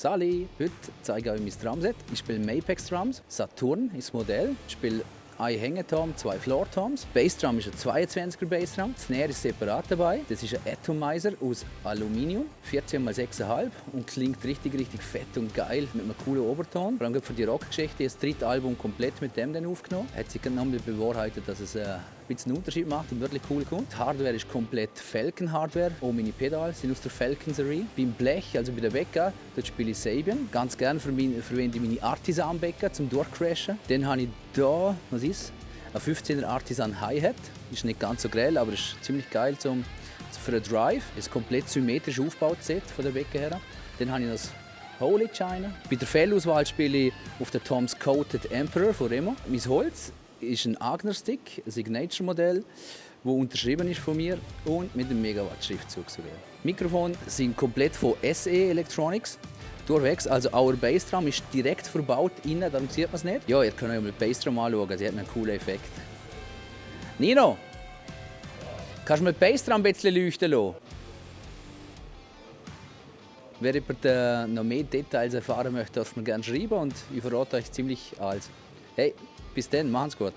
Sali. Heute zeige ich euch mein Drumset. Ich spiele Mapex Drums. Saturn ist das Modell. Ich spiele ein Hängetom, 2 Floortoms. Bassdrum ist ein 22er Bassdrum. Snare ist separat dabei. Das ist ein Atomizer aus Aluminium, 14x6,5 und klingt richtig fett und geil mit einem coolen Oberton. Vor allem für die Rockgeschichte. Das dritte Album komplett mit dem dann aufgenommen. Hat sich genau bewahrheitet, dass es ein bisschen einen Unterschied macht und wirklich cool kommt. Die Hardware ist komplett Falcon-Hardware. Auch meine Pedale sind aus der Falcon-Serie. Beim Blech, also bei der Becca, dort spiele ich Sabian. Ganz gerne verwende ich meine Artisan-Becca zum Durchcrashen. Dann habe ich hier, was ist? Ein 15er Artisan Hi-Hat. Ist nicht ganz so grell, aber ist ziemlich geil für einen Drive. Ist komplett symmetrisch aufgebaut von der Becca her. Dann habe ich das Holy China. Bei der Fellauswahl spiele ich auf der Tom's Coated Emperor von Remo. Mein Holz ist ein Agner-Stick, ein Signature-Modell, das unterschrieben ist von mir und mit einem Megawatt-Schriftzug sogar. Mikrofone sind komplett von SE Electronics. Durchwegs, also our Bassdrum ist direkt verbaut innen, darum sieht man es nicht. Ja, ihr könnt euch mal die Bassdrum anschauen, sie hat einen coolen Effekt. Nino, kannst du mir die Bassdrum ein bisschen leuchten lassen? Wer über noch mehr Details erfahren möchte, darf mir gerne schreiben und ich verrate euch ziemlich alles. Hey, bis dann, macht's gut.